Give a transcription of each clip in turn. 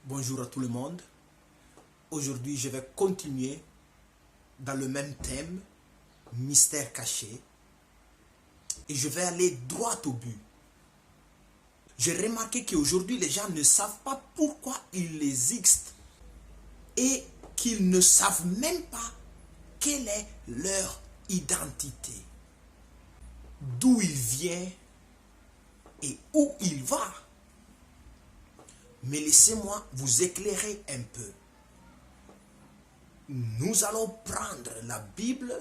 Bonjour à tout le monde. Aujourd'hui, je vais continuer dans le même thème, mystère caché. Et je vais aller droit au but. J'ai remarqué qu'aujourd'hui, les gens ne savent pas pourquoi il existe. Et qu'ils ne savent même pas quelle est leur identité. D'où il vient et où il va. Mais laissez-moi vous éclairer un peu. Nous allons prendre la Bible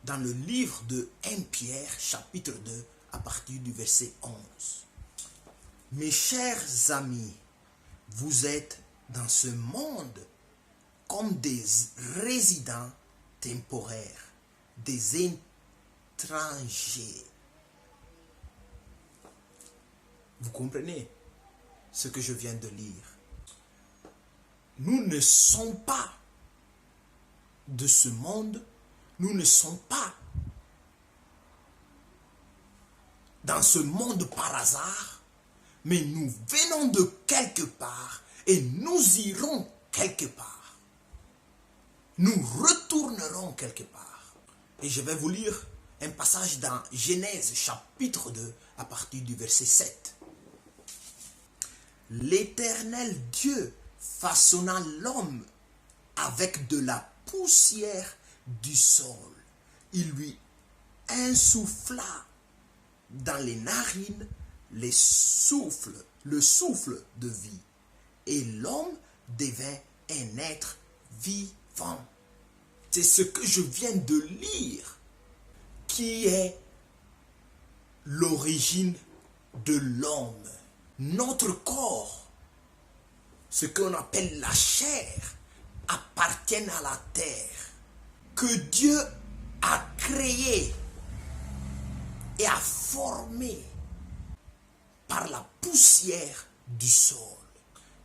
dans le livre de 1 Pierre, chapitre 2, à partir du verset 11. Mes chers amis, vous êtes dans ce monde comme des résidents temporaires, des étrangers. Vous comprenez ce que je viens de lire? Nous ne sommes pas de ce monde, nous ne sommes pas dans ce monde par hasard, mais nous venons de quelque part et nous irons quelque part. Nous retournerons quelque part. Et je vais vous lire un passage dans Genèse chapitre 2 à partir du verset 7. L'Éternel Dieu façonna l'homme avec de la poussière du sol. Il lui insuffla dans les narines le souffle de vie. Et l'homme devint un être vivant. C'est ce que je viens de lire qui est l'origine de l'homme. Notre corps, ce qu'on appelle la chair, appartient à la terre, que Dieu a créé et a formé par la poussière du sol.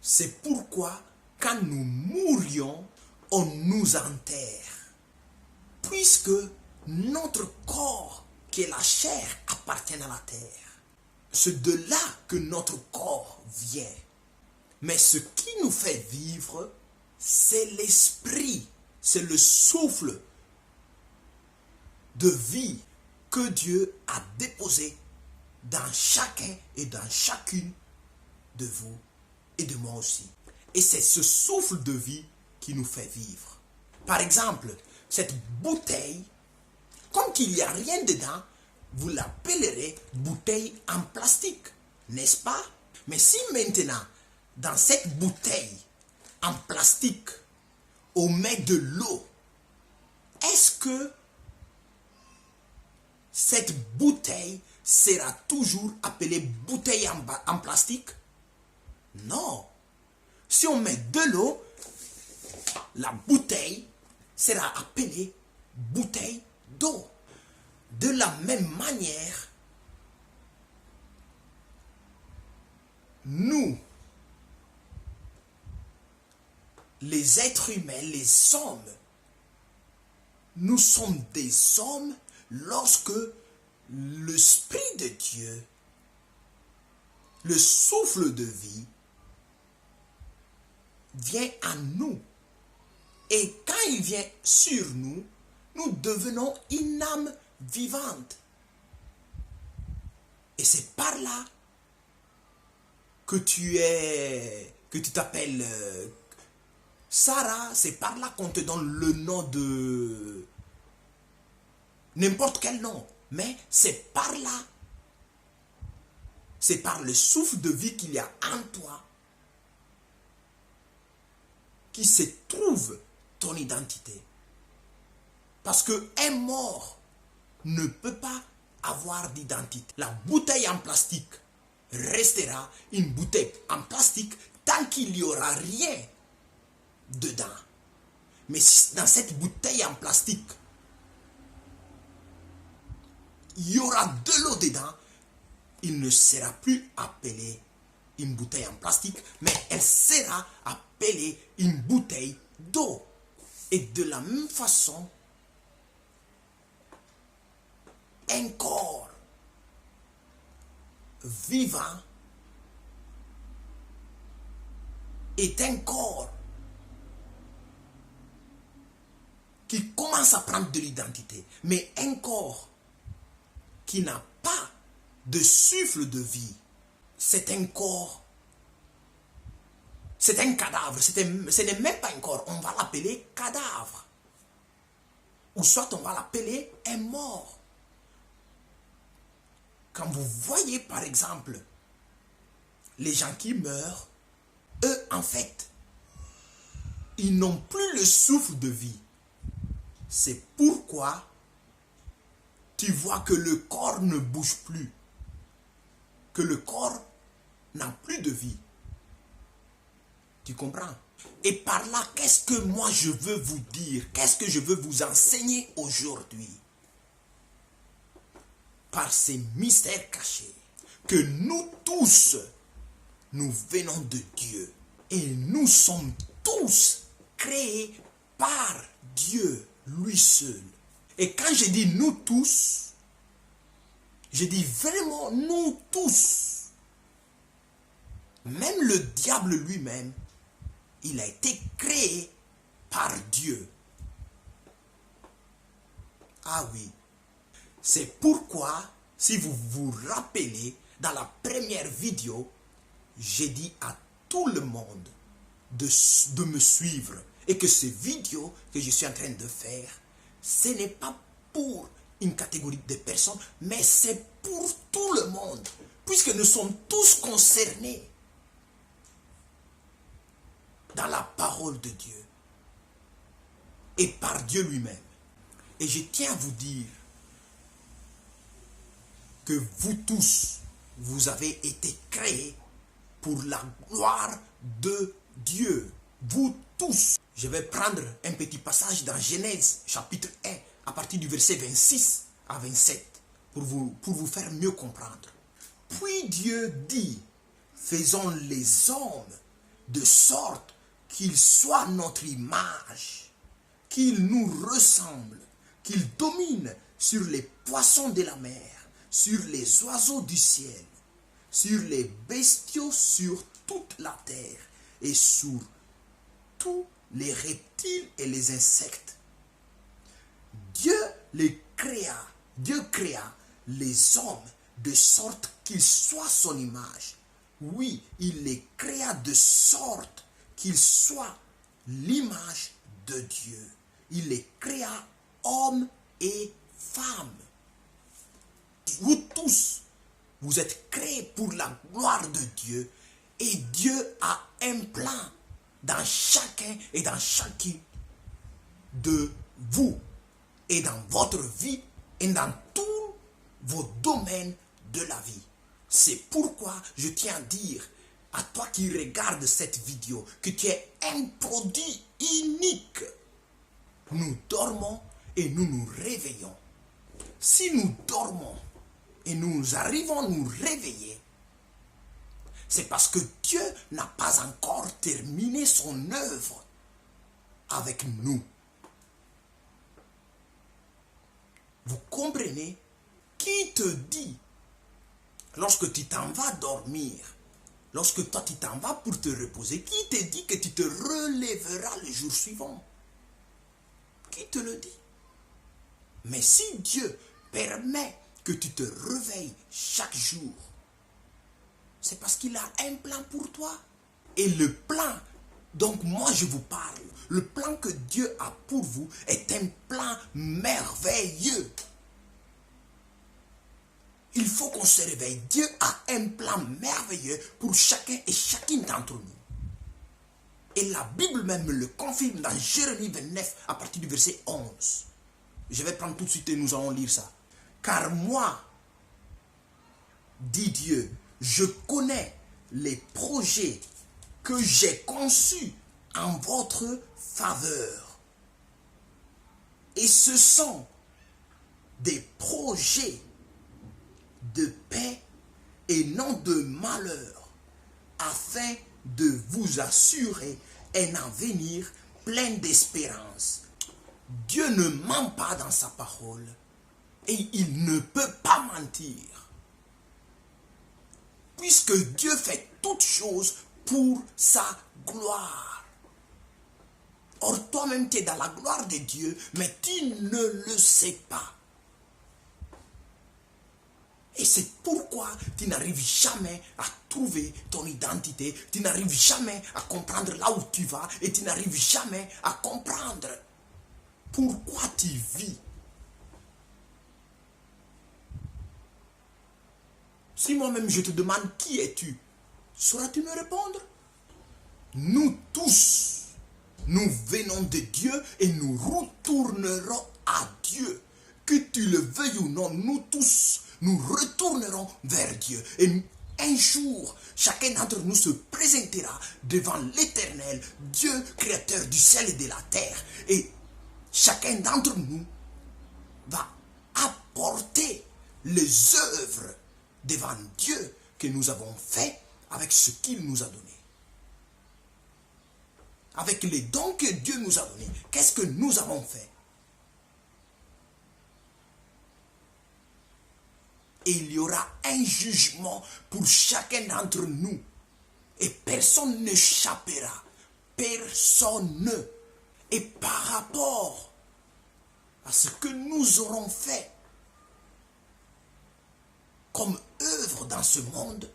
C'est pourquoi quand nous mourions, on nous enterre, puisque notre corps, qui est la chair, appartient à la terre. C'est de là que notre corps vient. Mais ce qui nous fait vivre, c'est l'esprit, c'est le souffle de vie que Dieu a déposé dans chacun et dans chacune de vous et de moi aussi. Et c'est ce souffle de vie qui nous fait vivre. Par exemple, cette bouteille, comme qu'il n'y a rien dedans, vous l'appellerez bouteille en plastique, n'est-ce pas? Mais si maintenant, dans cette bouteille en plastique, on met de l'eau, est-ce que cette bouteille sera toujours appelée bouteille en plastique? Non. Si on met de l'eau, la bouteille sera appelée bouteille d'eau. De la même manière, nous, les êtres humains, les hommes, nous sommes des hommes lorsque l'Esprit de Dieu, le souffle de vie, vient à nous. Et quand il vient sur nous, nous devenons une âme vivante. Et c'est par là que tu t'appelles Sarah, c'est par là qu'on te donne le nom de n'importe quel nom. Mais c'est par là, c'est par le souffle de vie qu'il y a en toi qui se trouve ton identité. Parce qu'un mort ne peut pas avoir d'identité. La bouteille en plastique restera une bouteille en plastique tant qu'il n'y aura rien dedans. Mais si dans cette bouteille en plastique, il y aura de l'eau dedans, il ne sera plus appelé une bouteille en plastique, mais elle sera appelée une bouteille d'eau. Et de la même façon, un corps vivant est un corps qui commence à prendre de l'identité, mais un corps qui n'a pas de souffle de vie, c'est un corps, c'est un cadavre, ce n'est même pas un corps, on va l'appeler cadavre. Ou soit on va l'appeler un mort. Quand vous voyez par exemple les gens qui meurent, eux en fait, ils n'ont plus le souffle de vie. C'est pourquoi tu vois que le corps ne bouge plus, que le corps n'a plus de vie. Tu comprends? Et par là, qu'est-ce que moi je veux vous dire? Qu'est-ce que je veux vous enseigner aujourd'hui? Par ces mystères cachés, que nous tous, nous venons de Dieu. Et nous sommes tous créés par Dieu, lui seul. Et quand je dis nous tous, je dis vraiment nous tous. Même le diable lui-même, il a été créé par Dieu. Ah oui. C'est pourquoi, si vous vous rappelez, dans la première vidéo, j'ai dit à tout le monde de me suivre. Et que ces vidéos que je suis en train de faire, ce n'est pas pour une catégorie de personnes, mais c'est pour tout le monde. Puisque nous sommes tous concernés dans la parole de Dieu et par Dieu lui-même. Et je tiens à vous dire que vous tous, vous avez été créés pour la gloire de Dieu. Vous tous. Je vais prendre un petit passage dans Genèse chapitre 1 à partir du verset 26 à 27 pour vous faire mieux comprendre. Puis Dieu dit, faisons les hommes de sorte qu'ils soient notre image, qu'ils nous ressemblent, qu'ils dominent sur les poissons de la mer, sur les oiseaux du ciel, sur les bestiaux sur toute la terre et sur tous les reptiles et les insectes. Dieu créa les hommes de sorte qu'ils soient son image. Oui, il les créa de sorte qu'ils soient l'image de Dieu. Il les créa hommes et femmes. Vous tous, vous êtes créés pour la gloire de Dieu. Et Dieu a un plan dans chacun et dans chacune de vous. Et dans votre vie et dans tous vos domaines de la vie. C'est pourquoi je tiens à dire à toi qui regardes cette vidéo que tu es un produit unique. Nous dormons et nous nous réveillons. Si nous dormons et nous arrivons à nous réveiller, c'est parce que Dieu n'a pas encore terminé son œuvre avec nous. Vous comprenez? Qui te dit, lorsque tu t'en vas dormir, lorsque toi tu t'en vas pour te reposer, qui te dit que tu te relèveras le jour suivant? Qui te le dit? Mais si Dieu permet que tu te réveilles chaque jour, c'est parce qu'il a un plan pour toi. Et le plan, donc moi je vous parle, le plan que Dieu a pour vous est un plan merveilleux. Il faut qu'on se réveille. Dieu a un plan merveilleux pour chacun et chacune d'entre nous. Et la Bible même me le confirme dans Jérémie 29 à partir du verset 11. Je vais prendre tout de suite et nous allons lire ça. Car moi, dit Dieu, je connais les projets que j'ai conçus en votre faveur. Et ce sont des projets de paix et non de malheur, afin de vous assurer un avenir plein d'espérance. Dieu ne ment pas dans sa parole et il ne peut pas mentir. Puisque Dieu fait toutes choses pour sa gloire. Or, toi-même, tu es dans la gloire de Dieu, mais tu ne le sais pas. Et c'est pourquoi tu n'arrives jamais à trouver ton identité, tu n'arrives jamais à comprendre là où tu vas, et tu n'arrives jamais à comprendre pourquoi tu vis. Si moi-même je te demande qui es-tu, sauras-tu me répondre? Nous tous, nous venons de Dieu et nous retournerons à Dieu. Que tu le veuilles ou non, nous tous, nous retournerons vers Dieu. Et un jour, chacun d'entre nous se présentera devant l'Éternel, Dieu créateur du ciel et de la terre. Et chacun d'entre nous va apporter les œuvres devant Dieu que nous avons fait avec ce qu'il nous a donné. Avec les dons que Dieu nous a donnés, qu'est-ce que nous avons fait? Et il y aura un jugement pour chacun d'entre nous. Et personne n'échappera. Personne. Et par rapport à ce que nous aurons fait comme œuvre dans ce monde,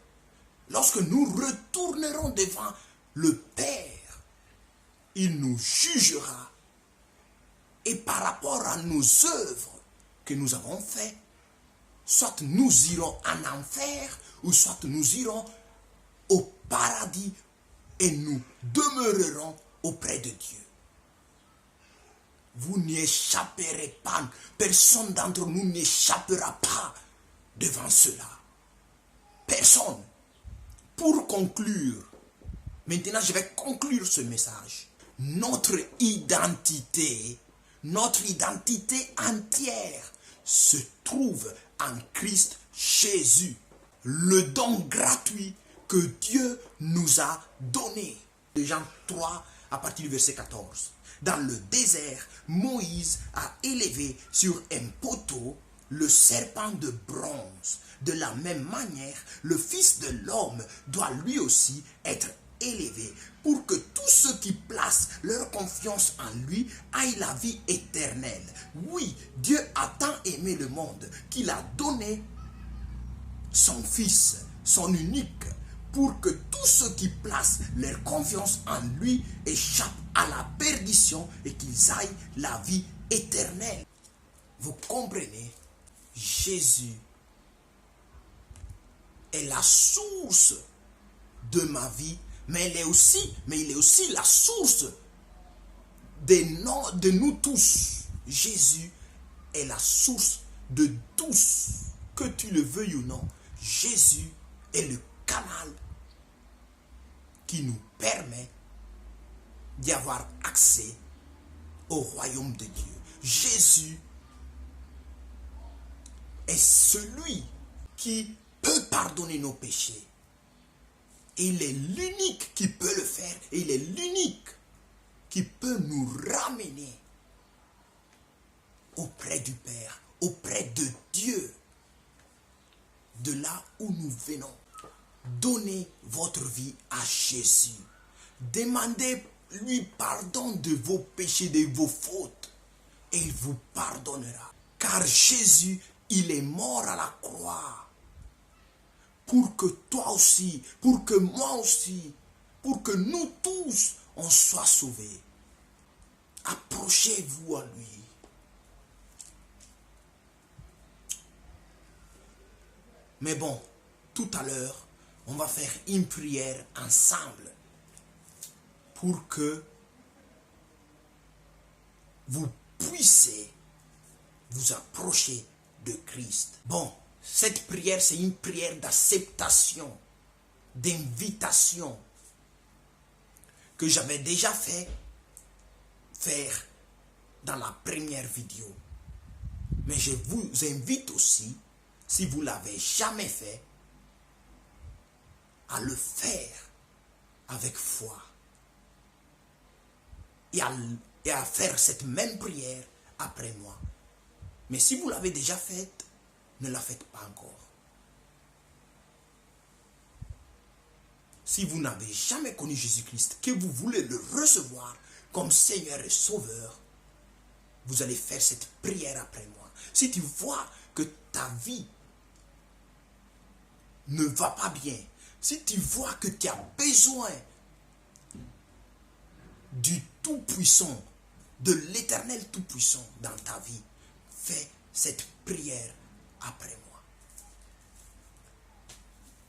lorsque nous retournerons devant le Père, il nous jugera. Et par rapport à nos œuvres que nous avons faites, soit nous irons en enfer, ou soit nous irons au paradis et nous demeurerons auprès de Dieu. Vous n'y échapperez pas. Personne d'entre nous n'échappera pas devant cela. Personne. Pour conclure, maintenant je vais conclure ce message. Notre identité entière se trouve en Christ Jésus. Le don gratuit que Dieu nous a donné. Jean 3 à partir du verset 14. Dans le désert, Moïse a élevé sur un poteau le serpent de bronze. De la même manière, le Fils de l'homme doit lui aussi être élevé pour que tous ceux qui placent leur confiance en lui aient la vie éternelle. Oui, Dieu a tant aimé le monde qu'il a donné son Fils, son unique, pour que tous ceux qui placent leur confiance en lui échappent à la perdition et qu'ils aillent la vie éternelle. Vous comprenez? Jésus est la source de ma vie, mais il est aussi la source de nous tous. Jésus est la source de tous, que tu le veuilles ou non. Jésus est le canal qui nous permet d'y avoir accès au royaume de Dieu. Jésus est celui qui peut pardonner nos péchés. Et il est l'unique qui peut le faire. Et il est l'unique qui peut nous ramener auprès du Père, auprès de Dieu, de là où nous venons. Donnez votre vie à Jésus. Demandez-lui pardon de vos péchés, de vos fautes. Et il vous pardonnera. Car Jésus, il est mort à la croix. Pour que toi aussi, pour que moi aussi, pour que nous tous, on soit sauvés. Approchez-vous à lui. Mais bon, tout à l'heure, on va faire une prière ensemble pour que vous puissiez vous approcher de Christ. Bon, cette prière, c'est une prière d'acceptation, d'invitation que j'avais déjà faire dans la première vidéo. Mais je vous invite aussi, si vous ne l'avez jamais fait, à le faire avec foi. Et à faire cette même prière après moi. Mais si vous l'avez déjà faite, ne la faites pas encore. si vous n'avez jamais connu Jésus-Christ, que vous voulez le recevoir comme Seigneur et Sauveur, vous allez faire cette prière après moi. Si tu vois que ta vie ne va pas bien, si tu vois que tu as besoin du Tout-Puissant, de l'Éternel Tout-Puissant dans ta vie, fais cette prière après moi.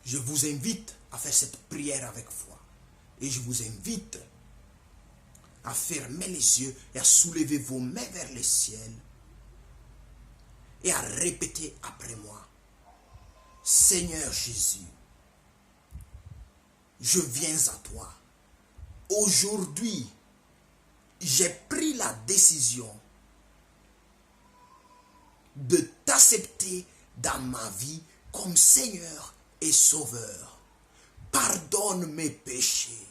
Je vous invite à faire cette prière avec foi. Et je vous invite à fermer les yeux et à soulever vos mains vers le ciel et à répéter après moi. Seigneur Jésus, je viens à toi. Aujourd'hui, j'ai pris la décision de t'accepter dans ma vie comme Seigneur et Sauveur. Pardonne mes péchés.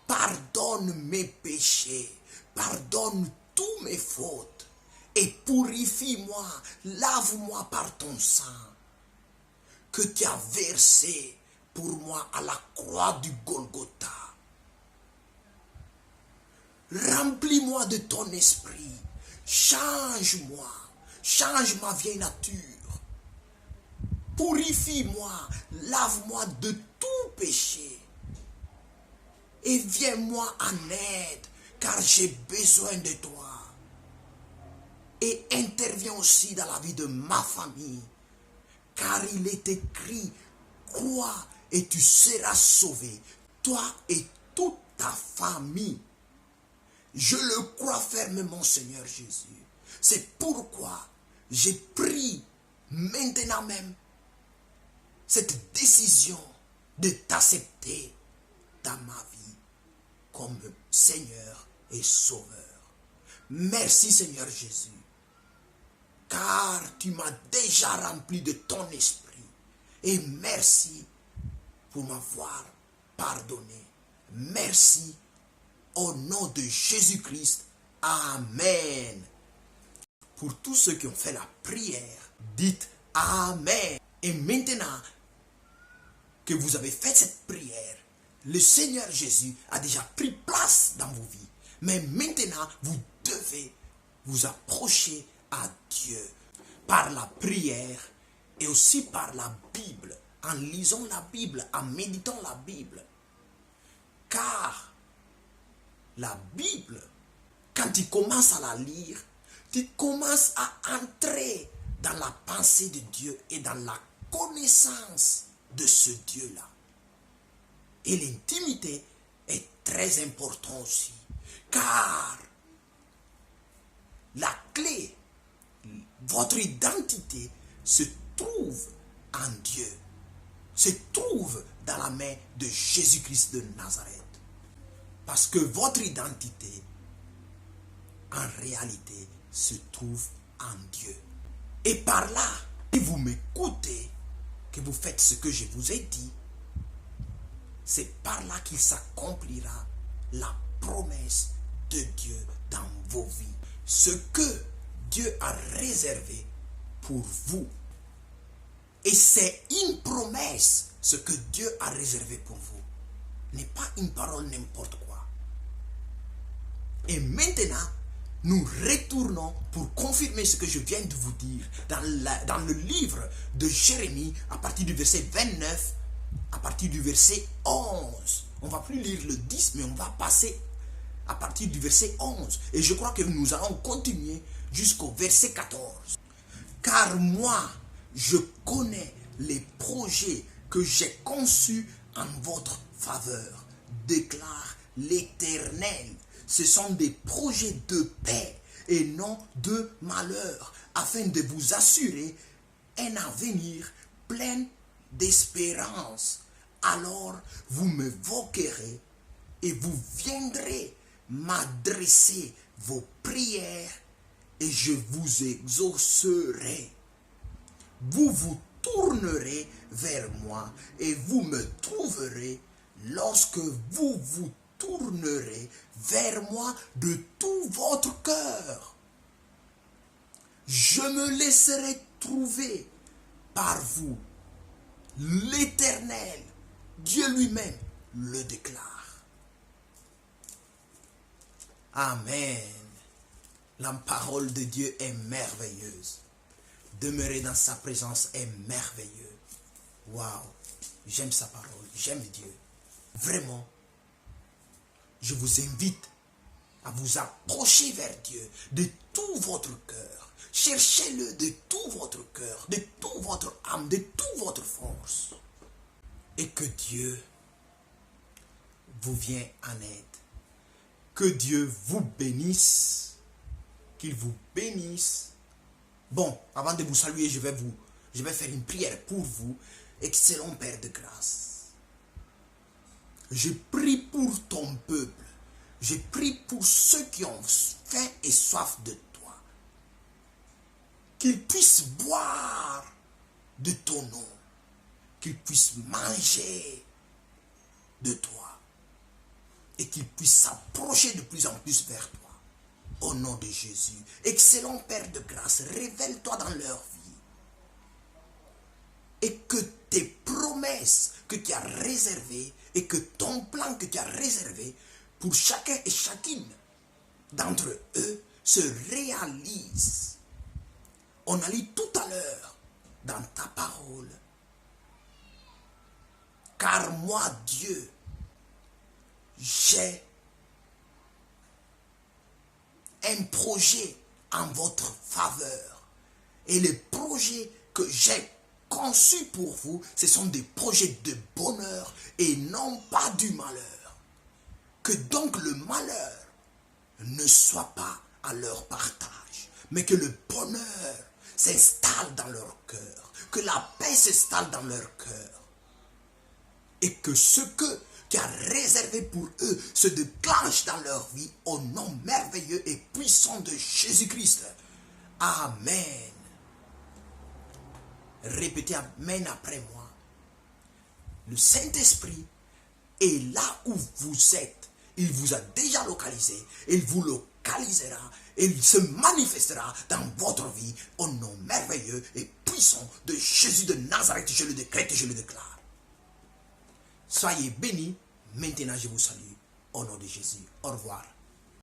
Pardonne mes péchés. Pardonne tous mes fautes. Et purifie-moi, lave-moi par ton sang que tu as versé pour moi à la croix du Golgotha. Remplis-moi de ton esprit. Change-moi. Change ma vieille nature. Purifie-moi. Lave-moi de tout péché. Et viens-moi en aide, car j'ai besoin de toi. Et interviens aussi dans la vie de ma famille. Car il est écrit, crois et tu seras sauvé, toi et toute ta famille. Je le crois fermement, Seigneur Jésus. C'est pourquoi j'ai pris maintenant même cette décision de t'accepter dans ma vie comme Seigneur et Sauveur. Merci, Seigneur Jésus, car tu m'as déjà rempli de ton esprit. Et merci pour m'avoir pardonné. Merci au nom de Jésus-Christ. Amen. Pour tous ceux qui ont fait la prière, dites Amen. Et maintenant que vous avez fait cette prière, le Seigneur Jésus a déjà pris place dans vos vies. Mais maintenant, vous devez vous approcher à Dieu par la prière et aussi par la Bible, en lisant la Bible, en méditant la Bible. Car la Bible, quand tu commences à la lire, tu commences à entrer dans la pensée de Dieu et dans la connaissance de ce Dieu-là. Et l'intimité est très importante aussi, car la clé, votre identité se trouve en Dieu, se trouve dans la main de Jésus-Christ de Nazareth. Parce que votre identité, en réalité, se trouve en Dieu. Et par là, si vous m'écoutez, que vous faites ce que je vous ai dit, c'est par là qu'il s'accomplira la promesse de Dieu dans vos vies. Ce que Dieu a réservé pour vous. Et c'est une promesse, ce que Dieu a réservé pour vous. N'est pas une parole n'importe quoi. Et maintenant, nous retournons pour confirmer ce que je viens de vous dire dans le livre de Jérémie, à partir du verset 29, à partir du verset 11. On ne va plus lire le 10, mais on va passer à partir du verset 11. Et je crois que nous allons continuer jusqu'au verset 14. Car moi, je connais les projets que j'ai conçus en votre faveur, déclare l'Éternel. Ce sont des projets de paix et non de malheur, afin de vous assurer un avenir plein d'espérance. Alors vous me voquerez et vous viendrez m'adresser vos prières et je vous exaucerai. Vous vous tournerez vers moi et vous me trouverez lorsque vous vous tournerez vers moi de tout votre cœur. Je me laisserai trouver par vous, l'Éternel, Dieu lui-même le déclare. Amen. La parole de Dieu est merveilleuse. Demeurer dans sa présence est merveilleux. Waouh, j'aime sa parole, j'aime Dieu. Vraiment, je vous invite à vous approcher vers Dieu de tout votre cœur. Cherchez-le de tout votre cœur, de toute votre âme, de toute votre force. Et que Dieu vous vienne en aide. Que Dieu vous bénisse. Qu'il vous bénisse. Bon, avant de vous saluer, je vais faire une prière pour vous. Excellent Père de grâce. Je prie pour ton peuple. Je prie pour ceux qui ont faim et soif de toi. Qu'ils puissent boire de ton nom. Qu'ils puissent manger de toi. Et qu'ils puissent s'approcher de plus en plus vers toi. Au nom de Jésus. Excellent Père de grâce, révèle-toi dans leur vie. Et que tes promesses que tu as réservées et que ton plan que tu as réservé pour chacun et chacune d'entre eux se réalise. On a lu tout à l'heure dans ta parole. Car moi, Dieu, j'ai un projet en votre faveur. Et les projets que j'ai conçus pour vous, ce sont des projets de bonheur et non pas du malheur. Que donc le malheur ne soit pas à leur partage, mais que le bonheur s'installe dans leur cœur, que la paix s'installe dans leur cœur. Et que ce que tu as réservé pour eux se déclenche dans leur vie au nom merveilleux et puissant de Jésus-Christ. Amen. Répétez Amen après moi. Le Saint-Esprit est là où vous êtes. Il vous a déjà localisé. Il vous localisera. Il se manifestera dans votre vie au nom merveilleux et puissant de Jésus de Nazareth. Je le décrète et je le déclare. Soyez bénis. Maintenant, je vous salue. Au nom de Jésus. Au revoir.